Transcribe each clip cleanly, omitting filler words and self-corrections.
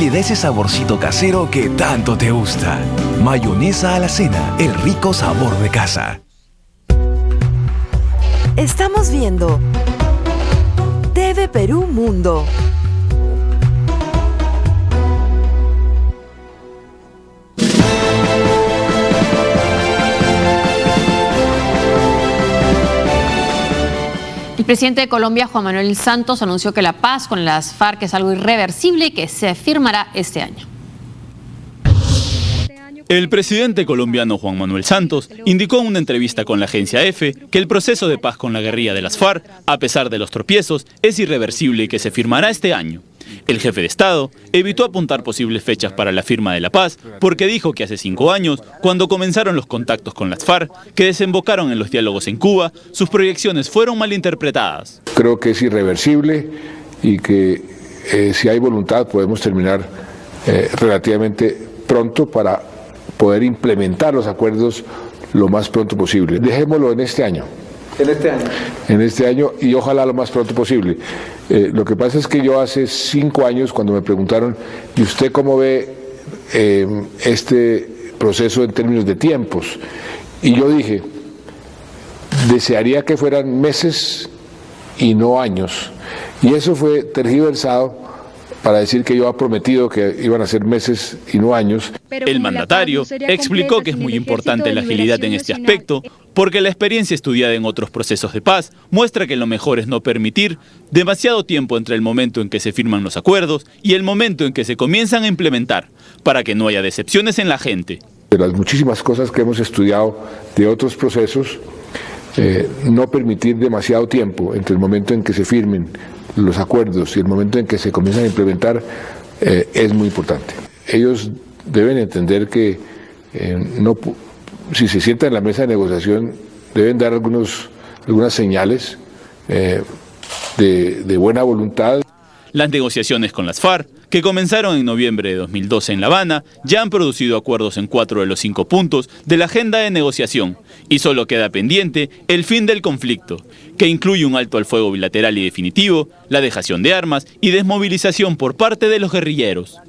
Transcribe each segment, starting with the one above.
le da ese saborcito casero que tanto te gusta. Mayonesa Alacena, el rico sabor de casa. Estamos viendo TV Perú Mundo. El presidente de Colombia, Juan Manuel Santos, anunció que la paz con las FARC es algo irreversible y que se firmará este año. El presidente colombiano Juan Manuel Santos indicó en una entrevista con la agencia EFE que el proceso de paz con la guerrilla de las FARC, a pesar de los tropiezos, es irreversible y que se firmará este año. El jefe de Estado evitó apuntar posibles fechas para la firma de la paz porque dijo que hace 5 años, cuando comenzaron los contactos con las FARC, que desembocaron en los diálogos en Cuba, sus proyecciones fueron malinterpretadas. Creo que es irreversible y que si hay voluntad podemos terminar relativamente pronto para poder implementar los acuerdos lo más pronto posible. Dejémoslo en este año. ¿En este año? En este año y ojalá lo más pronto posible. Lo que pasa es que yo hace 5 años cuando me preguntaron, ¿y usted cómo ve este proceso en términos de tiempos? Y yo dije, desearía que fueran meses y no años. Y eso fue tergiversado para decir que yo había prometido que iban a ser meses y no años. El mandatario explicó que es muy importante la agilidad en este aspecto, porque la experiencia estudiada en otros procesos de paz muestra que lo mejor es no permitir demasiado tiempo entre el momento en que se firman los acuerdos y el momento en que se comienzan a implementar, para que no haya decepciones en la gente. De las muchísimas cosas que hemos estudiado de otros procesos, no permitir demasiado tiempo entre el momento en que se firmen los acuerdos y el momento en que se comienzan a implementar es muy importante. Ellos deben entender que si se sientan en la mesa de negociación deben dar algunas señales de buena voluntad. Las negociaciones con las FARC, que comenzaron en noviembre de 2012 en La Habana, ya han producido acuerdos en 4 de los 5 puntos de la agenda de negociación y solo queda pendiente el fin del conflicto, que incluye un alto al fuego bilateral y definitivo, la dejación de armas y desmovilización por parte de los guerrilleros.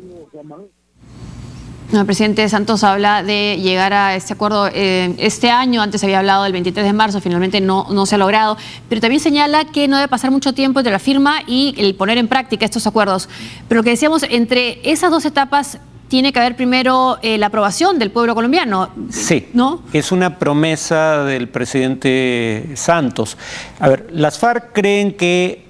El presidente Santos habla de llegar a este acuerdo este año. Antes había hablado del 23 de marzo, finalmente no se ha logrado, pero también señala que no debe pasar mucho tiempo entre la firma y el poner en práctica estos acuerdos. Pero lo que decíamos, entre esas 2 etapas tiene que haber primero la aprobación del pueblo colombiano. Sí, ¿no? Es una promesa del presidente Santos. A ver, las FARC creen que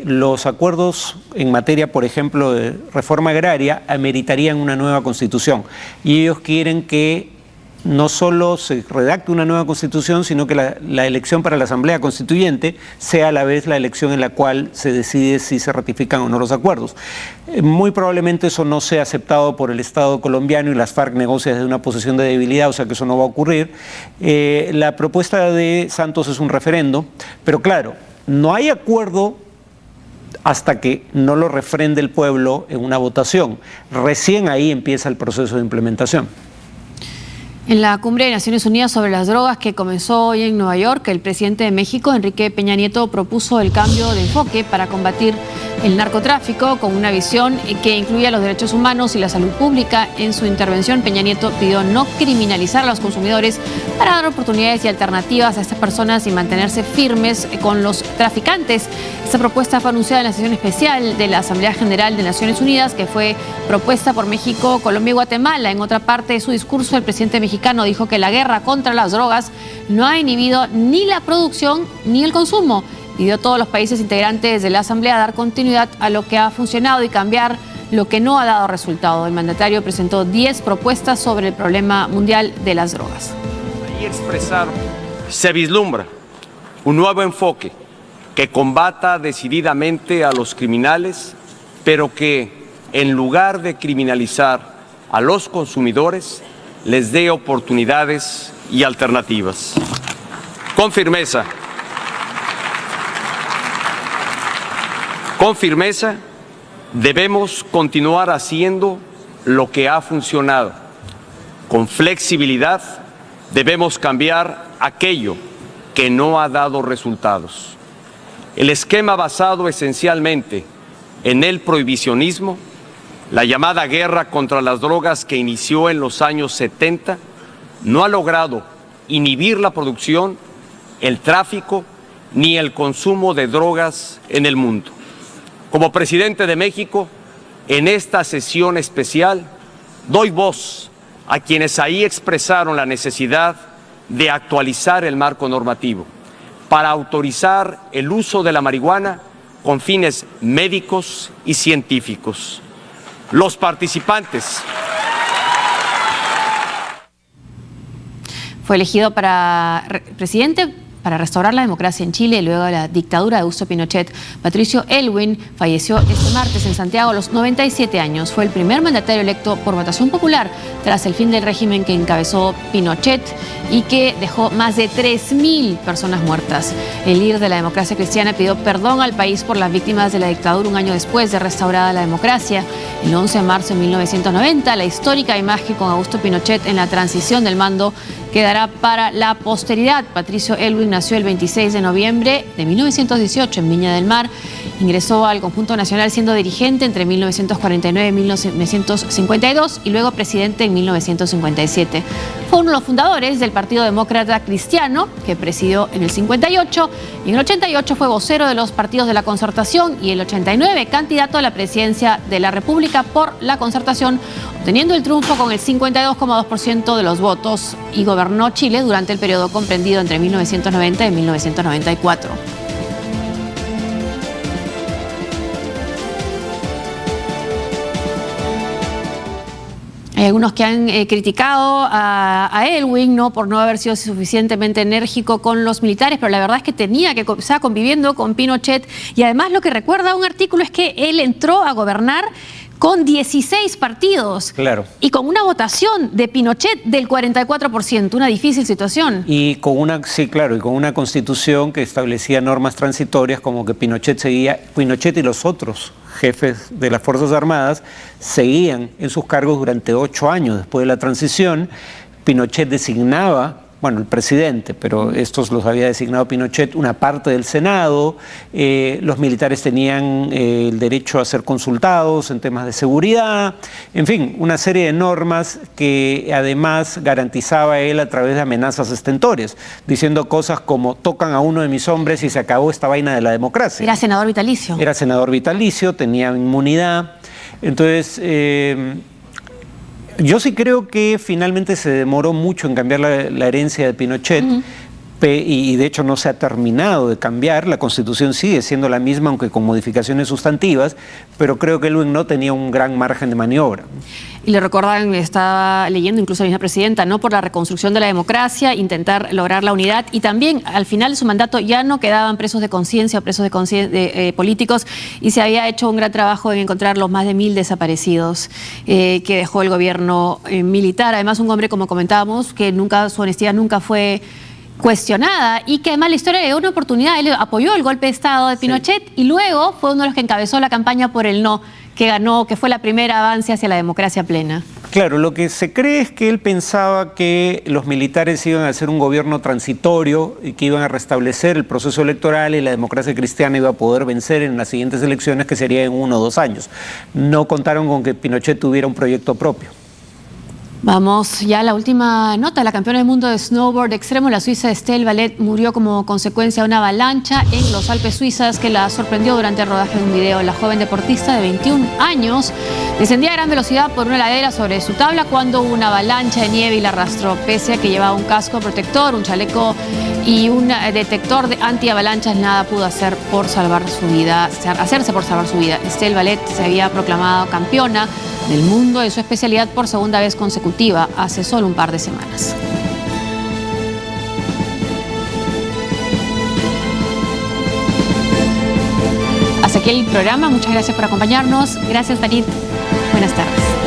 los acuerdos en materia, por ejemplo, de reforma agraria ameritarían una nueva constitución y ellos quieren que no solo se redacte una nueva constitución, sino que la elección para la Asamblea Constituyente sea a la vez la elección en la cual se decide si se ratifican o no los acuerdos. Muy probablemente eso no sea aceptado por el Estado colombiano y las FARC negocian desde una posición de debilidad, o sea que eso no va a ocurrir. La propuesta de Santos es un referendo, pero claro, no hay acuerdo hasta que no lo refrende el pueblo en una votación. Recién ahí empieza el proceso de implementación. En la cumbre de Naciones Unidas sobre las drogas que comenzó hoy en Nueva York, el presidente de México, Enrique Peña Nieto, propuso el cambio de enfoque para combatir el narcotráfico con una visión que incluya los derechos humanos y la salud pública. En su intervención, Peña Nieto pidió no criminalizar a los consumidores para dar oportunidades y alternativas a estas personas y mantenerse firmes con los traficantes. Esta propuesta fue anunciada en la sesión especial de la Asamblea General de Naciones Unidas, que fue propuesta por México, Colombia y Guatemala. En otra parte de su discurso, el presidente mexicano dijo que la guerra contra las drogas no ha inhibido ni la producción ni el consumo. Pidió a todos los países integrantes de la Asamblea dar continuidad a lo que ha funcionado y cambiar lo que no ha dado resultado. El mandatario presentó 10 propuestas sobre el problema mundial de las drogas. Ahí expresar, se vislumbra un nuevo enfoque que combata decididamente a los criminales, pero que en lugar de criminalizar a los consumidores, les dé oportunidades y alternativas. Con firmeza, debemos continuar haciendo lo que ha funcionado. Con flexibilidad, debemos cambiar aquello que no ha dado resultados. El esquema basado esencialmente en el prohibicionismo La llamada guerra contra las drogas que inició en los años 70 no ha logrado inhibir la producción, el tráfico ni el consumo de drogas en el mundo. Como presidente de México, en esta sesión especial, doy voz a quienes ahí expresaron la necesidad de actualizar el marco normativo para autorizar el uso de la marihuana con fines médicos y científicos. Los participantes. Fue elegido para presidente para restaurar la democracia en Chile luego de la dictadura de Augusto Pinochet. Patricio Aylwin falleció este martes en Santiago a los 97 años. Fue el primer mandatario electo por votación popular tras el fin del régimen que encabezó Pinochet y que dejó más de 3.000 personas muertas. El líder de la democracia cristiana pidió perdón al país por las víctimas de la dictadura un año después de restaurada la democracia. El 11 de marzo de 1990, la histórica imagen con Augusto Pinochet en la transición del mando quedará para la posteridad. Patricio Aylwin nació el 26 de noviembre de 1918 en Viña del Mar. Ingresó al Conjunto Nacional siendo dirigente entre 1949 y 1952 y luego presidente en 1957. Fue uno de los fundadores del Partido Demócrata Cristiano, que presidió en el 58, y en el 88 fue vocero de los partidos de la Concertación y en el 89 candidato a la presidencia de la República por la Concertación, obteniendo el triunfo con el 52,2% de los votos y gobernó Chile durante el periodo comprendido entre 1990 y 1994. Hay algunos que han criticado a Aylwin, ¿no?, por no haber sido suficientemente enérgico con los militares, pero la verdad es que estaba conviviendo con Pinochet y además lo que recuerda un artículo es que él entró a gobernar con 16 partidos. Claro. Y con una votación de Pinochet del 44%, una difícil situación. Y con una, sí, claro, y con una constitución que establecía normas transitorias como que Pinochet y los otros jefes de las Fuerzas Armadas seguían en sus cargos durante 8 años después de la transición. Pinochet designaba, bueno, el presidente, pero estos los había designado Pinochet, una parte del Senado. Los militares tenían el derecho a ser consultados en temas de seguridad, en fin, una serie de normas que además garantizaba él a través de amenazas estentorias, diciendo cosas como: tocan a uno de mis hombres y se acabó esta vaina de la democracia. Era senador vitalicio. Era senador vitalicio, tenía inmunidad. Entonces, yo sí creo que finalmente se demoró mucho en cambiar la herencia de Pinochet. Y de hecho no se ha terminado de cambiar. La Constitución sigue siendo la misma, aunque con modificaciones sustantivas, pero creo que Aylwin no tenía un gran margen de maniobra. Y le recordan, estaba leyendo incluso la misma presidenta, ¿no?, por la reconstrucción de la democracia, intentar lograr la unidad, y también al final de su mandato ya no quedaban presos de conciencia o presos de políticos, y se había hecho un gran trabajo en encontrar los más de 1000 desaparecidos que dejó el gobierno militar. Además, un hombre, como comentábamos, que su honestidad nunca fue cuestionada y que además la historia le dio una oportunidad. Él apoyó el golpe de Estado de Pinochet, sí, y luego fue uno de los que encabezó la campaña por el no, que ganó, que fue la primera avance hacia la democracia plena. Claro, lo que se cree es que él pensaba que los militares iban a hacer un gobierno transitorio y que iban a restablecer el proceso electoral y la democracia cristiana iba a poder vencer en las siguientes elecciones, que serían en 1 o 2 años. No contaron con que Pinochet tuviera un proyecto propio. Vamos ya a la última nota. La campeona del mundo de snowboard extremo, la suiza Estelle Vallet, murió como consecuencia de una avalancha en los Alpes suizas que la sorprendió durante el rodaje de un video. La joven deportista de 21 años descendía a gran velocidad por una ladera sobre su tabla cuando una avalancha de nieve y la arrastró. Pese a que llevaba un casco protector, un chaleco y un detector de antiavalanchas, nada pudo hacerse por salvar su vida. Estelle Vallet se había proclamado campeona del mundo de su especialidad por segunda vez consecutiva hace solo un par de semanas. Hasta aquí el programa. Muchas gracias por acompañarnos. Gracias, Farid. Buenas tardes.